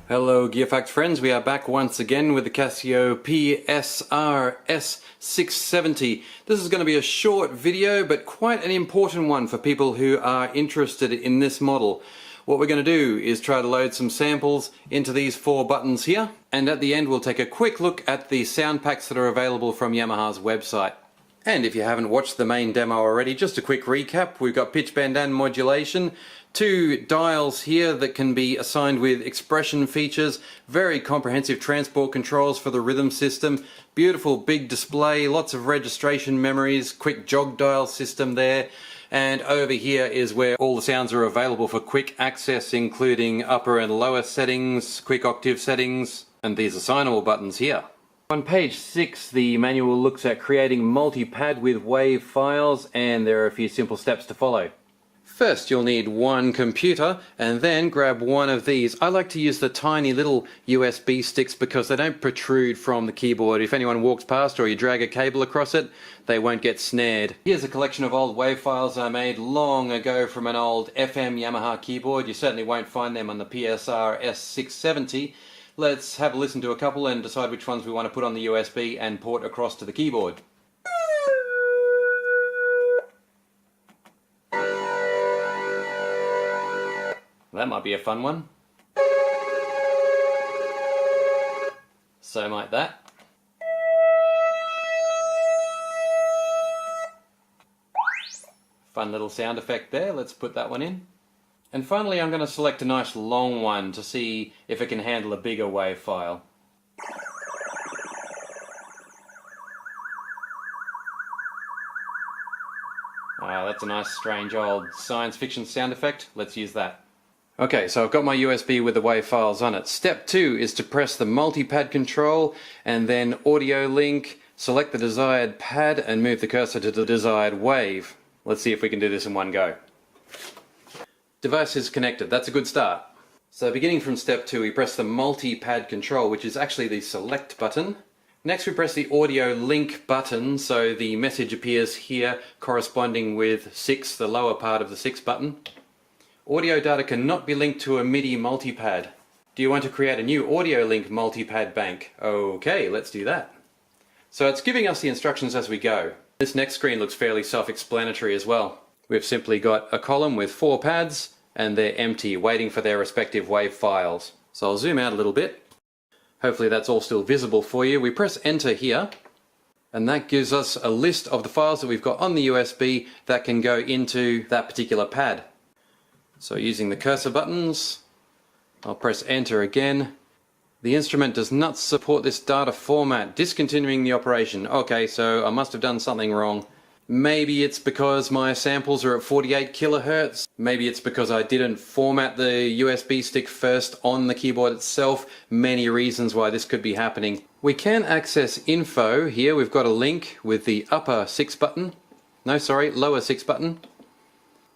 Hello Gearfacts friends, we are back once again with the Casio PSR-S670. This is going to be a short video but quite an important one for people who are interested in this model. What we're going to do is try to load some samples into these 4 buttons here, and at the end we'll take a quick look at the sound packs that are available from Yamaha's website. And if you haven't watched the main demo already, just a quick recap. We've got pitch bend and modulation, 2 dials here that can be assigned with expression features, very comprehensive transport controls for the rhythm system, beautiful big display, lots of registration memories, quick jog dial system there, and over here is where all the sounds are available for quick access, including upper and lower settings, quick octave settings, and these assignable buttons here. On page 6, the manual looks at creating multi-pad with WAV files, and there are a few simple steps to follow. First, you'll need one computer, and then grab one of these. I like to use the tiny little USB sticks because they don't protrude from the keyboard. If anyone walks past or you drag a cable across it, they won't get snared. Here's a collection of old WAV files I made long ago from an old FM Yamaha keyboard. You certainly won't find them on the PSR-S670. Let's have a listen to a couple and decide which ones we want to put on the USB and port across to the keyboard. That might be a fun one. So might that. Fun little sound effect there, let's put that one in. And finally I'm going to select a nice long one to see if it can handle a bigger WAV file. That's a nice strange old science fiction sound effect. Let's use that. Okay, so I've got my USB with the WAV files on it. Step 2 is to press the multi-pad control and then audio link, select the desired pad and move the cursor to the desired wave. Let's see if we can do this in one go. Device is connected, that's a good start. So beginning from step 2, we press the multi-pad control, which is actually the select button. Next we press the audio link button, so the message appears here corresponding with 6, the lower part of the 6 button. Audio data cannot be linked to a MIDI multipad. Do you want to create a new audio link multipad bank? Okay, let's do that. So it's giving us the instructions as we go. This next screen looks fairly self-explanatory as well. We've simply got a column with 4 pads and they're empty, waiting for their respective WAV files. So I'll zoom out a little bit. Hopefully that's all still visible for you. We press enter here and that gives us a list of the files that we've got on the USB that can go into that particular pad. So using the cursor buttons, I'll press enter again. The instrument does not support this data format, discontinuing the operation. Okay, so I must have done something wrong. Maybe it's because my samples are at 48 kilohertz. Maybe it's because I didn't format the USB stick first on the keyboard itself. Many reasons why this could be happening. We can access info here. We've got a link with the upper 6 button. No, sorry, lower 6 button.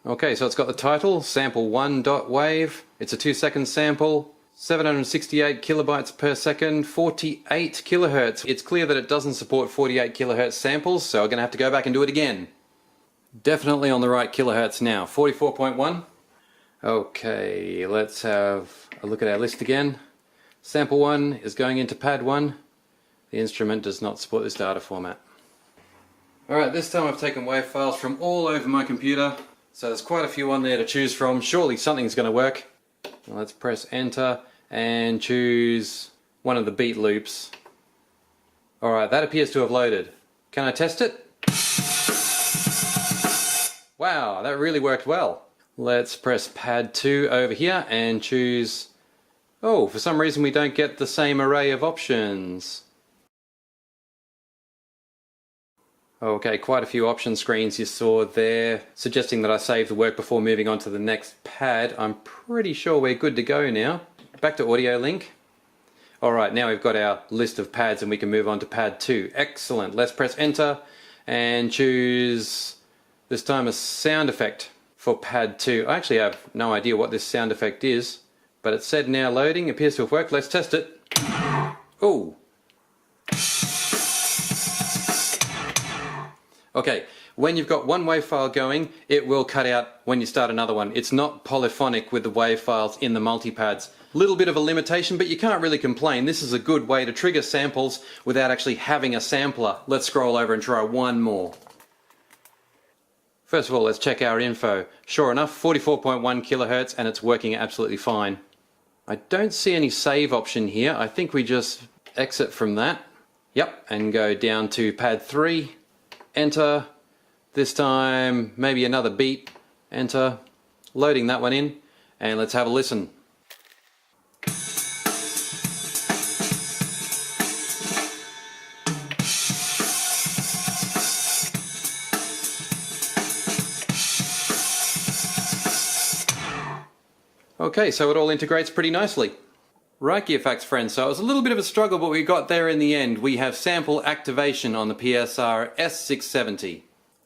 Okay, so it's got the title, sample 1.wave. It's a 2-second sample. 768 kilobytes per second, 48 kilohertz. It's clear that it doesn't support 48 kilohertz samples, so I'm going to have to go back and do it again. Definitely on the right kilohertz now, 44.1. Okay, let's have a look at our list again. Sample 1 is going into pad 1. The instrument does not support this data format. Alright, this time I've taken WAV files from all over my computer, so there's quite a few on there to choose from. Surely something's going to work. Let's press enter and choose one of the beat loops. Alright, that appears to have loaded. Can I test it? Wow, that really worked well. Let's press pad 2 over here and choose... Oh, for some reason we don't get the same array of options. Okay, quite a few option screens you saw there, suggesting that I save the work before moving on to the next pad. I'm pretty sure we're good to go now. Back to audio link. Alright, now we've got our list of pads and we can move on to pad 2. Excellent. Let's press enter and choose, this time, a sound effect for pad 2. I actually have no idea what this sound effect is, but it said now loading. Appears to have worked. Let's test it. Oh! Okay, when you've got one WAV file going, it will cut out when you start another one. It's not polyphonic with the WAV files in the multipads. Little bit of a limitation, but you can't really complain. This is a good way to trigger samples without actually having a sampler. Let's scroll over and try one more. First of all, let's check our info. Sure enough, 44.1 kilohertz, and it's working absolutely fine. I don't see any save option here. I think we just exit from that. Yep, and go down to pad 3. Enter. This time, maybe another beat. Enter. Loading that one in, and let's have a listen. Okay, so it all integrates pretty nicely. Right, Gearfacts friends, so it was a little bit of a struggle, but we got there in the end. We have sample activation on the PSR-S670.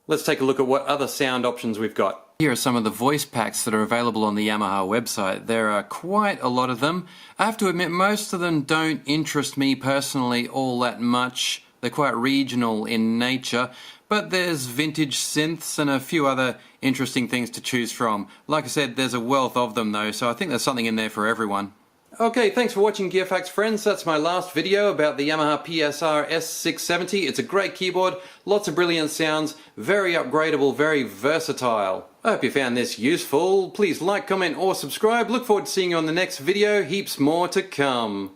Let's take a look at what other sound options we've got. Here are some of the voice packs that are available on the Yamaha website. There are quite a lot of them. I have to admit, most of them don't interest me personally all that much. They're quite regional in nature, but there's vintage synths and a few other interesting things to choose from. Like I said, there's a wealth of them though, so I think there's something in there for everyone. Okay, thanks for watching Gearfacts friends. That's my last video about the Yamaha PSR-S670. It's a great keyboard, lots of brilliant sounds, very upgradable, very versatile. I hope you found this useful. Please like, comment or subscribe. Look forward to seeing you on the next video. Heaps more to come.